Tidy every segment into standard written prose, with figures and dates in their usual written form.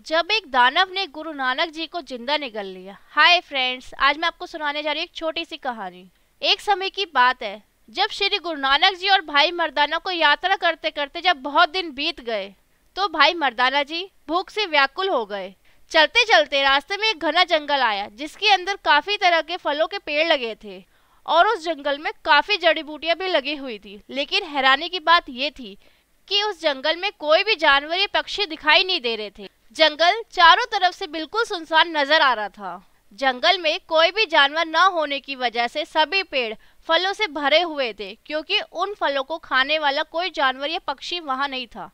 जब एक दानव ने गुरु नानक जी को जिंदा निगल लिया। हाय फ्रेंड्स, आज मैं आपको सुनाने जा रही हूँ एक छोटी सी कहानी। एक समय की बात है जब श्री गुरु नानक जी और भाई मर्दाना को यात्रा करते करते जब बहुत दिन बीत गए तो भाई मर्दाना जी भूख से व्याकुल हो गए। चलते चलते रास्ते में एक घना जंगल आया जिसके अंदर काफी तरह के फलों के पेड़ लगे थे और उस जंगल में काफी जड़ी बूटियां भी लगी हुई थी। लेकिन हैरानी की बात यह थी कि उस जंगल में कोई भी जानवर या पक्षी दिखाई नहीं दे रहे थे। जंगल चारों तरफ से बिल्कुल सुनसान नजर आ रहा था। जंगल में कोई भी जानवर न होने की वजह से सभी पेड़ फलों से भरे हुए थे, क्योंकि उन फलों को खाने वाला कोई जानवर या पक्षी वहां नहीं था।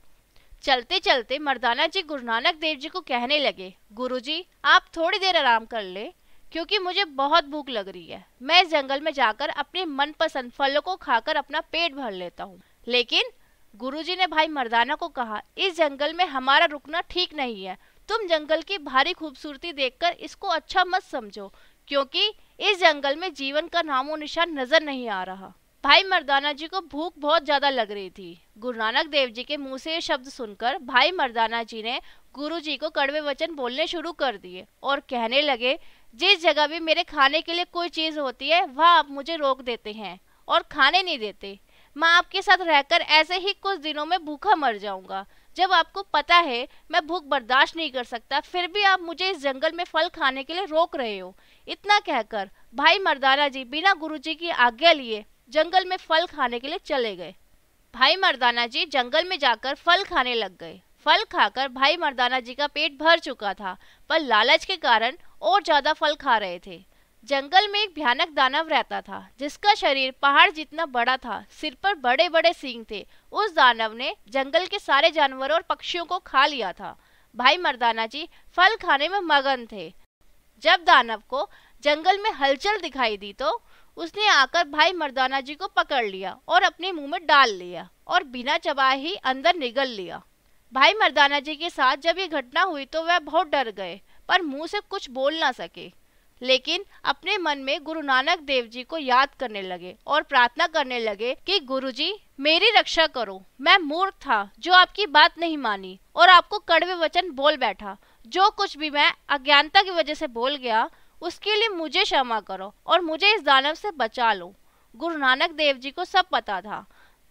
चलते चलते मर्दाना जी गुरु नानक देव जी को कहने लगे, गुरुजी आप थोड़ी देर आराम कर ले, क्योंकि मुझे बहुत भूख लग रही है। मैं इस जंगल में जाकर अपने मनपसंद फलों को खाकर अपना पेट भर लेता हूँ। लेकिन गुरुजी ने भाई मर्दाना को कहा, इस जंगल में हमारा रुकना ठीक नहीं है। तुम जंगल की भारी खूबसूरती देखकर इसको अच्छा मत समझो, क्योंकि इस जंगल में जीवन का नामो निशान नजर नहीं आ रहा। भाई मर्दाना जी को भूख बहुत ज्यादा लग रही थी। गुरु नानक देव जी के मुंह से ये शब्द सुनकर भाई मर्दाना जी ने गुरु जी को कड़वे वचन बोलने शुरू कर दिए और कहने लगे, जिस जगह भी मेरे खाने के लिए कोई चीज होती है वहाँ आप मुझे रोक देते हैं और खाने नहीं देते। मैं आपके साथ रहकर ऐसे ही कुछ दिनों में भूखा मर जाऊंगा। जब आपको पता है मैं भूख बर्दाश्त नहीं कर सकता, फिर भी आप मुझे इस जंगल में फल खाने के लिए रोक रहे हो। इतना कहकर भाई मर्दाना जी बिना गुरुजी की आज्ञा लिए जंगल में फल खाने के लिए चले गए। भाई मर्दाना जी जंगल में जाकर फल खाने लग गए। फल खाकर भाई मर्दाना जी का पेट भर चुका था, पर लालच के कारण और ज्यादा फल खा रहे थे। जंगल में एक भयानक दानव रहता था जिसका शरीर पहाड़ जितना बड़ा था, सिर पर बड़े बड़े सींग थे। उस दानव ने जंगल के सारे जानवरों और पक्षियों को खा लिया था। भाई मर्दाना जी फल खाने में मगन थे। जब दानव को जंगल में हलचल दिखाई दी तो उसने आकर भाई मर्दाना जी को पकड़ लिया और अपने मुंह में डाल लिया और बिना चबाए ही अंदर निगल लिया। भाई मर्दाना जी के साथ जब ये घटना हुई तो वह बहुत डर गए, पर मुंह से कुछ बोल ना सके। लेकिन अपने मन में गुरु नानक देव जी को याद करने लगे और प्रार्थना करने लगे कि गुरुजी मेरी रक्षा करो। मैं मूर्ख था जो आपकी बात नहीं मानी और आपको कड़वे वचन बोल बैठा। जो कुछ भी मैं अज्ञानता की वजह से बोल गया उसके लिए मुझे क्षमा करो और मुझे इस दानव से बचा लो। गुरु नानक देव जी को सब पता था।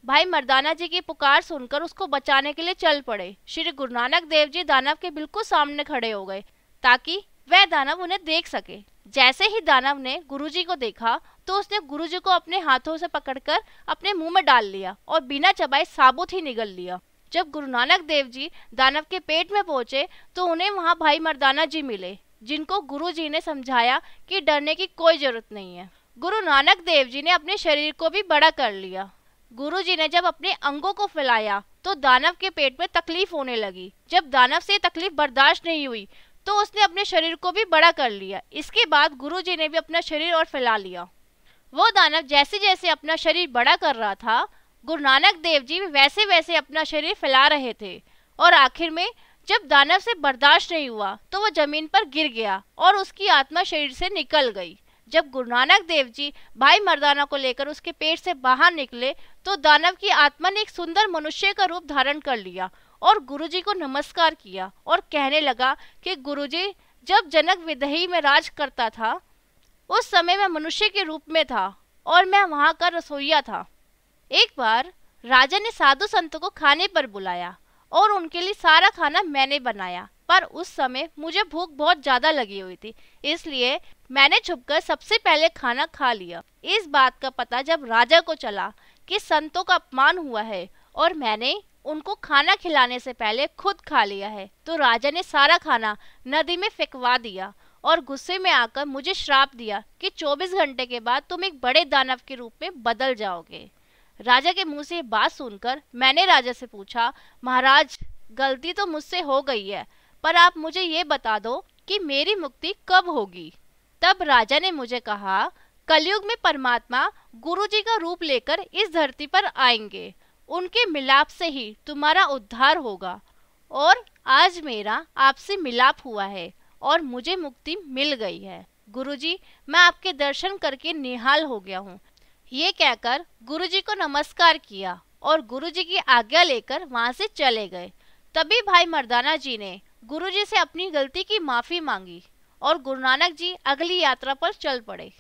भाई मर्दाना जी की पुकार सुनकर उसको बचाने के लिए चल पड़े। श्री गुरु नानक देव जी दानव के बिल्कुल सामने खड़े हो गए ताकि वह दानव उन्हें देख सके। जैसे ही दानव ने गुरुजी को देखा तो उसने गुरुजी को अपने हाथों से पकड़कर अपने मुंह में डाल लिया और बिना चबाए साबुत ही निगल लिया। जब गुरु नानक देव जी दानव के पेट में पहुंचे तो उन्हें वहां भाई मर्दाना जी मिले, जिनको गुरुजी ने समझाया कि डरने की कोई जरूरत नहीं है। गुरु नानक देव जी ने अपने शरीर को भी बड़ा कर लिया। गुरुजी ने जब अपने अंगों को फैलाया तो दानव के पेट में तकलीफ होने लगी। जब दानव से तकलीफ बर्दाश्त नहीं हुई तो उसने अपने शरीर को भी बड़ा कर लिया। इसके बाद गुरुजी ने भी अपना शरीर और फैला लिया। वो दानव जैसे जैसे अपना शरीर बड़ा कर रहा था, गुरु नानक देव जी भी वैसे वैसे अपना शरीर फैला रहे थे और आखिर में जब दानव से बर्दाश्त नहीं हुआ तो वो जमीन पर गिर गया और उसकी आत्मा शरीर से निकल गई। जब गुरु नानक देव जी भाई मर्दाना को लेकर उसके पेट से बाहर निकले तो दानव की आत्मा ने एक सुंदर मनुष्य का रूप धारण कर लिया और गुरुजी को नमस्कार किया और कहने लगा कि गुरुजी, जब जनक विदेही में राज करता था उस समय मैं मनुष्य के रूप में था और मैं वहां का रसोइया था। एक बार राजा ने साधु संतों को खाने पर बुलाया और उनके लिए सारा खाना मैंने बनाया, पर उस समय मुझे भूख बहुत ज्यादा लगी हुई थी, इसलिए मैंने छुपकर सबसे पहले खाना खा लिया। इस बात का पता जब राजा को चला कि संतों का अपमान हुआ है और मैंने उनको खाना खिलाने से पहले खुद खा लिया है, तो राजा ने सारा खाना नदी में फेंकवा दिया और गुस्से में आकर मुझे श्राप दिया कि 24 घंटे के बाद तुम एक बड़े दानव के रूप में बदल जाओगे। राजा के मुंह से ये बात सुनकर मैंने राजा से पूछा, महाराज गलती तो मुझसे हो गई है, पर आप मुझे ये बता दो कि मेरी मुक्ति कब होगी। तब राजा ने मुझे कहा, कलयुग में परमात्मा गुरुजी का रूप लेकर इस धरती पर आएंगे, उनके मिलाप से ही तुम्हारा उद्धार होगा। और आज मेरा आपसे मिलाप हुआ है और मुझे मुक्ति मिल गई है। गुरुजी, मैं आपके दर्शन करके निहाल हो गया हूँ। ये कहकर गुरुजी को नमस्कार किया और गुरुजी की आज्ञा लेकर वहां से चले गए। तभी भाई मर्दाना जी ने गुरुजी से अपनी गलती की माफी मांगी और गुरु नानक जी अगली यात्रा पर चल पड़े।